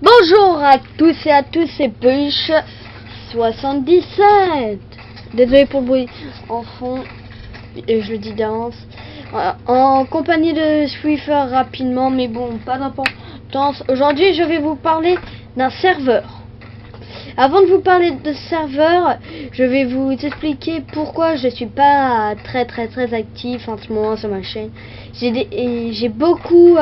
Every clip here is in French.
Bonjour à tous et à tous, c'est Push 77. Désolé pour le bruit en fond, et je le dis d'avance. En compagnie de Swiffer rapidement, mais bon, pas d'importance. Aujourd'hui, je vais vous parler d'un serveur. Avant de vous parler de serveur, je vais vous expliquer pourquoi je suis pas très actif en ce moment sur ma chaîne. J'ai beaucoup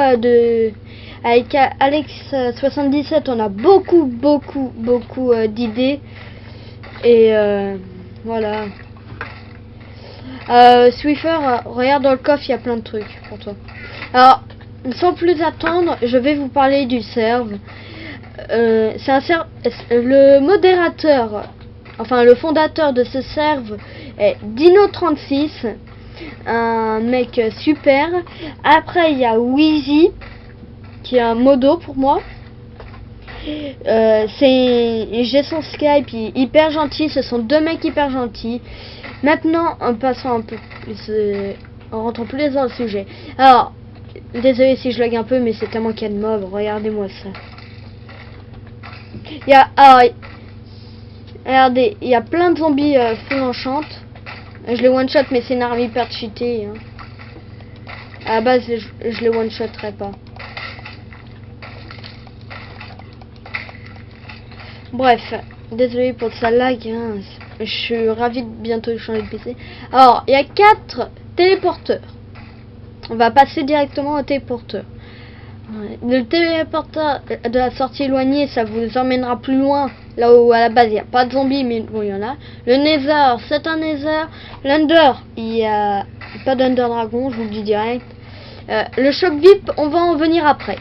avec Alex77, on a beaucoup d'idées et voilà. Swiffer, regarde dans le coffre, il y a plein de trucs pour toi. Alors, sans plus attendre, je vais vous parler du serve. Le modérateur, enfin le fondateur de ce serve est Dino36, un mec super. Après il y a Wheezy qui est un modo pour moi. J'ai son Skype, il est hyper gentil, ce sont deux mecs hyper gentils. Maintenant en passant un peu plus, en rentrant plus dans le sujet. Alors désolé si je lag un peu, mais c'est tellement qu'il y a de mobs, regardez-moi ça. Regardez, il y a plein de zombies full enchant. Je les one shot, mais c'est une arme hyper cheatée. Hein. À la base, je les one shotterai pas. Bref, désolé pour ça lag. Hein. Je suis ravi de bientôt changer de PC. Alors, il y a 4 téléporteurs. On va passer directement au téléporteur. Le téléporteur de la sortie éloignée, ça vous emmènera plus loin, là où à la base il n'y a pas de zombies, mais bon il y en a. Le Nether, c'est un Nether. L'Under, il n'y a pas d'Under Dragon, je vous le dis direct. Le Shop VIP, on va en venir après.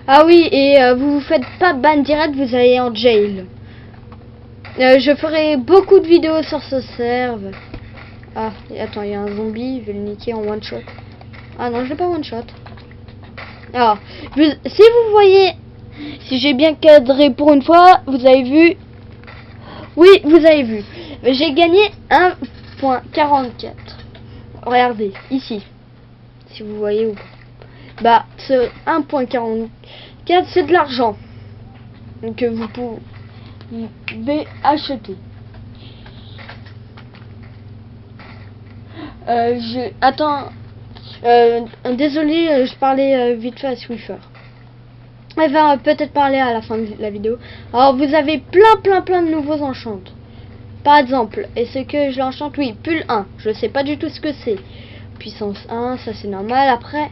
Ah oui, et vous faites pas ban direct, vous allez en jail. Je ferai beaucoup de vidéos sur ce serve. Ah, attends, il y a un zombie, je vais le niquer en one shot. Ah non, je l'ai pas one shot. Alors, si vous voyez, si j'ai bien cadré pour une fois, vous avez vu. Oui, vous avez vu. J'ai gagné 1.44. Regardez, ici. Si vous voyez ou pas. Bah, ce 1.44, c'est de l'argent que vous pouvez acheter. Attends. Désolé, je parlais vite fait à Swiffer. Elle va peut-être parler à la fin de la vidéo. Alors vous avez plein de nouveaux enchants. Par exemple, est-ce que je l'enchante? Oui, pull 1. Je sais pas du tout ce que c'est. Puissance 1, ça c'est normal. Après,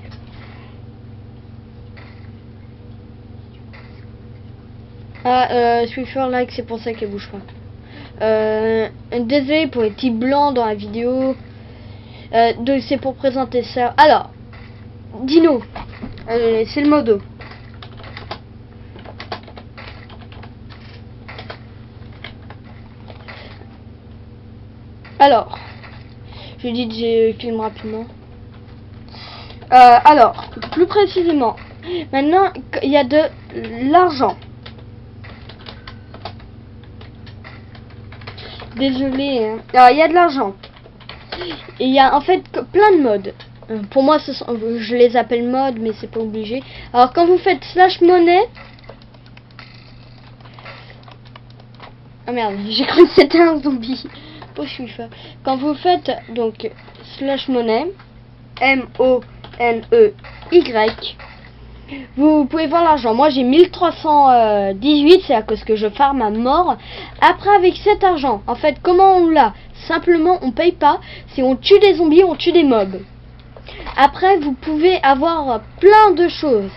Swiffer like, c'est pour ça qu'elle bouge pas. Désolé pour les petits blancs dans la vidéo. Donc c'est pour présenter ça. Alors, Dino, c'est le modo. Alors, je dis que je filme rapidement. Alors, plus précisément, maintenant il y a de l'argent. Désolé, hein. Alors il y a de l'argent. Et il y a en fait plein de modes. Pour moi, je les appelle modes, mais c'est pas obligé. Alors quand vous faites slash monnaie. Ah merde, j'ai cru que c'était un zombie. Oh, je suis fa. Quand vous faites donc slash monnaie, M-O-N-E-Y, vous pouvez voir l'argent. Moi j'ai 1318, c'est à cause que je farm à mort. Après avec cet argent, en fait comment on l'a? Simplement on paye pas. Si on tue des zombies, on tue des mobs. Après vous pouvez avoir plein de choses.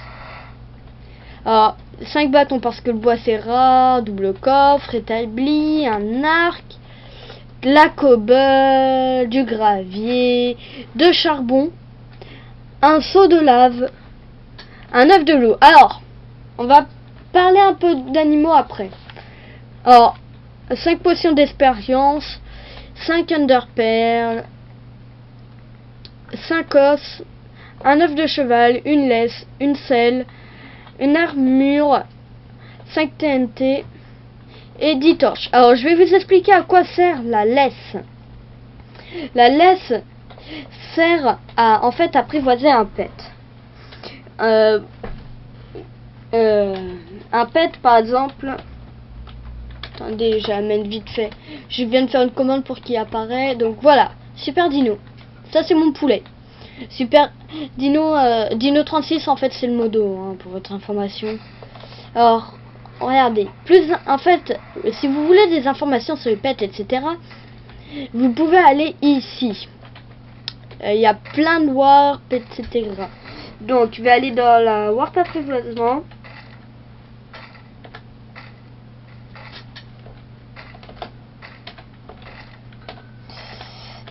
Alors 5 bâtons parce que le bois c'est rare, double coffre, établi, un arc, de la cobble, du gravier, de charbon, un seau de lave, un œuf de l'eau. Alors, on va parler un peu d'animaux après. Alors, 5 potions d'expérience, 5 underperles, 5 os, un œuf de cheval, une laisse, une selle, une armure, 5 TNT et 10 torches. Alors, je vais vous expliquer à quoi sert la laisse. La laisse sert à, en fait, apprivoiser un pet. un pet par exemple. Attendez, j'amène vite fait. Je viens de faire une commande pour qu'il apparaît. Donc voilà, Super Dino. Ça c'est mon poulet. Super Dino, Dino 36 en fait c'est le modo hein, pour votre information. Alors regardez, en fait si vous voulez des informations sur les pets etc. Vous pouvez aller ici. Il y a plein de warp etc. Donc je vais aller dans la warp apprivoisement.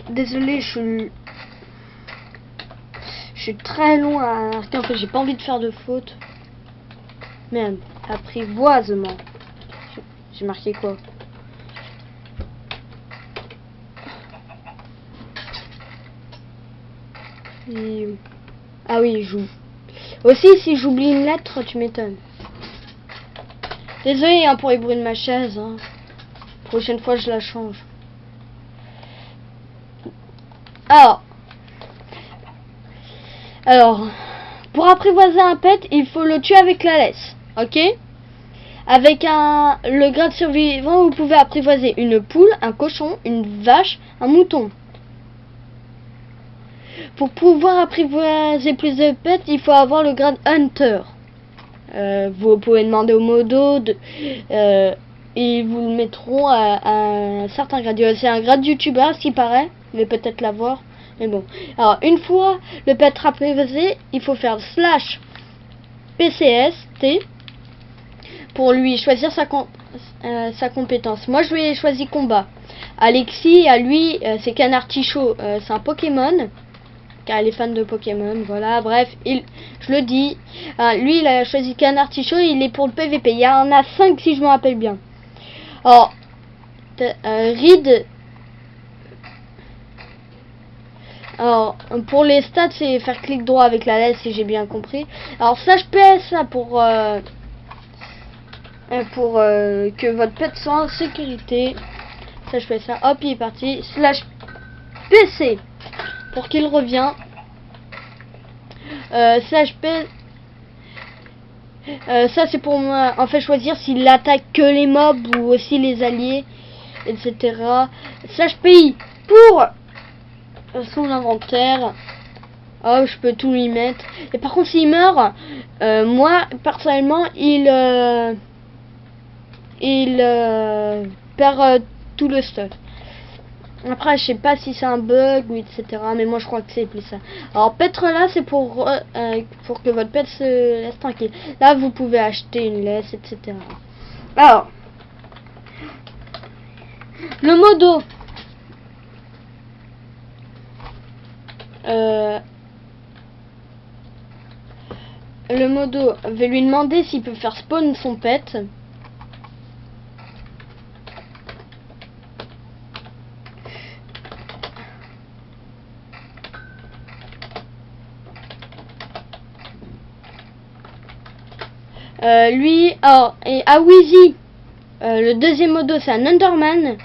Désolé, je suis très loin à l'arcade. En fait, j'ai pas envie de faire de faute. Merde, apprivoisement. J'ai marqué quoi? Ah oui, joue. Aussi, si j'oublie une lettre, tu m'étonnes. Désolé hein, pour les bruits de ma chaise. Hein. Prochaine fois, je la change. Alors, pour apprivoiser un pet, il faut le tuer avec la laisse, ok? Avec le grade survivant, vous pouvez apprivoiser une poule, un cochon, une vache, un mouton. Pour pouvoir apprivoiser plus de pets, il faut avoir le grade Hunter. Vous pouvez demander au modo, ils vous le mettront à un certain grade. C'est un grade youtubeur, ce qui paraît. Vous allez peut-être l'avoir. Mais bon. Alors, une fois le pet apprivoisé, il faut faire /PCST pour lui choisir sa compétence. Moi, je lui ai choisi combat. Alexis, à lui, c'est Canard Tichot. C'est un Pokémon. Car il est fan de Pokémon. Voilà, bref, je le dis. Lui, il a choisi Canard Tichot. Il est pour le PVP. Il y en a 5 si je me rappelle bien. Alors, Reed. Alors, pour les stats, c'est faire clic droit avec la laisse, si j'ai bien compris. Alors, /PS pour que votre pet soit en sécurité. /PS, hop, il est parti. /PC pour qu'il revient. /P. Ça, c'est pour moi, en fait, choisir s'il attaque que les mobs ou aussi les alliés, etc. /PI pour son inventaire. Oh, je peux tout lui mettre. Et par contre, s'il meurt, moi, personnellement, il perd tout le stuff. Après, je sais pas si c'est un bug ou etc. Mais moi, je crois que c'est plus ça. Alors, pêtre là, c'est pour que votre pet se laisse tranquille. Là, vous pouvez acheter une laisse, etc. Alors, le modo. Le modo va lui demander s'il peut faire spawn son pet. Lui, et Awizi, le deuxième modo, c'est un Underman.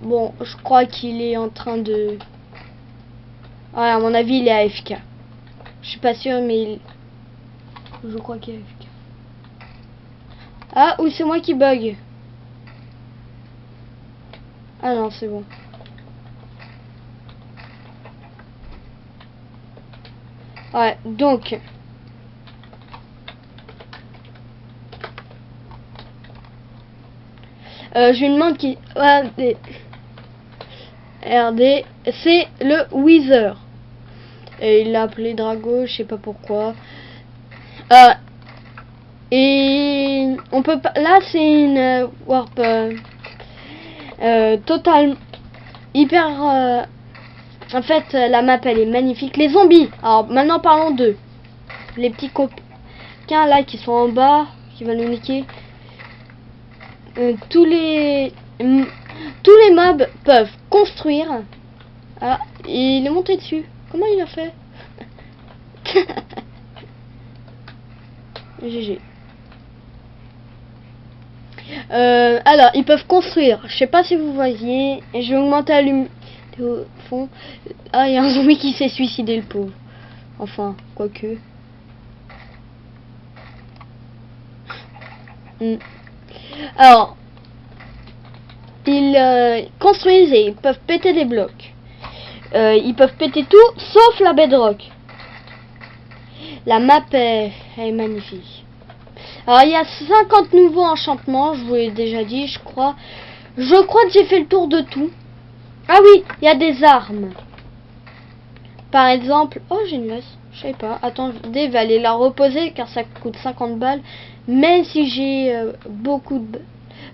Bon, je crois qu'il est en train de... Ouais, à mon avis, il est AFK. Je suis pas sûr, mais je crois qu'il est AFK. Ah, ou c'est moi qui bug. Ah non, c'est bon. Ouais, donc... je lui demande qui... RD, c'est le Wither. Et il l'a appelé Drago, je sais pas pourquoi. Et on peut pas... Là, c'est une warp total hyper... en fait, la map, elle est magnifique. Les zombies. Alors, maintenant, parlons d'eux. Les petits copains, là, qui sont en bas, qui vont nous niquer. Tous les mobs peuvent construire. Ah, il est monté dessus. Comment il a fait? GG. Alors, ils peuvent construire. Je sais pas si vous voyez. Je vais augmenter la lumière au fond. Ah, il y a un zombie qui s'est suicidé, le pauvre. Enfin, quoique. Alors, ils construisent et ils peuvent péter des blocs. Ils peuvent péter tout sauf la bedrock. La map est magnifique. Alors il y a 50 nouveaux enchantements, je vous l'ai déjà dit, je crois. Je crois que j'ai fait le tour de tout. Ah oui, il y a des armes. Par exemple, oh j'ai une laisse, je sais pas. Attendez, je vais aller la reposer car ça coûte 50 balles. Même si j'ai beaucoup de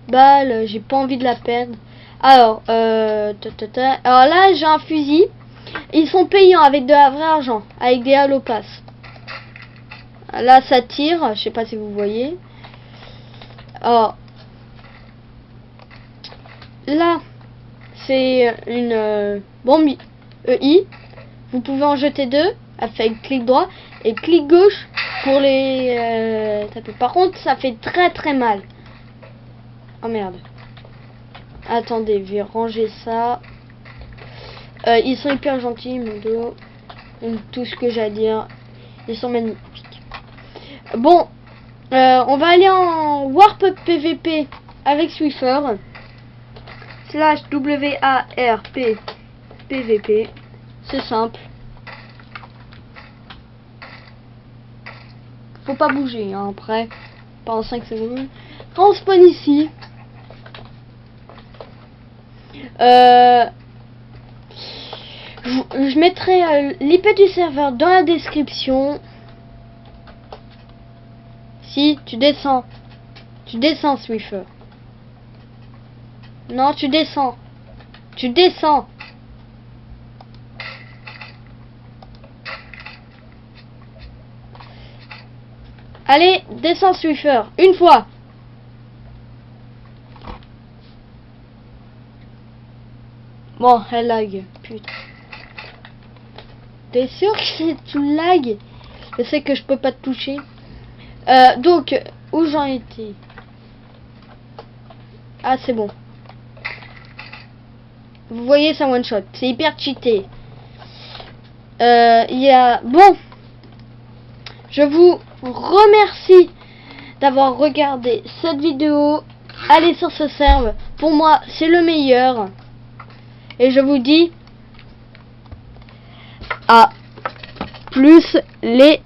balles, j'ai pas envie de la perdre. Alors, alors là j'ai un fusil. Ils sont payants avec de la vraie argent, avec des halopas. Là ça tire, je sais pas si vous voyez. Alors là c'est une bombe EI. Vous pouvez en jeter deux avec clic droit et clic gauche pour les taper. Par contre ça fait très mal. Oh merde. Attendez, je vais ranger ça. Ils sont hyper gentils, modo. Tout ce que j'ai à dire. Ils sont magnifiques. Bon, on va aller en Warp PVP avec Swiffer. /WARP PVP. C'est simple. Faut pas bouger hein, après. Pendant 5 secondes. Quand on spawn ici. Je mettrai l'IP du serveur dans la description. Si, tu descends. Tu descends, Swiffer. Non, tu descends. Tu descends. Allez, descends, Swiffer. Une fois. Bon, elle lag. Putain. T'es sûr que tu lag? Je sais que je peux pas te toucher. Donc, où j'en étais? Ah, c'est bon. Vous voyez, ça one shot. C'est hyper cheaté. Il y a... Bon. Je vous remercie d'avoir regardé cette vidéo. Allez sur ce serve. Pour moi, c'est le meilleur. Et je vous dis... à plus les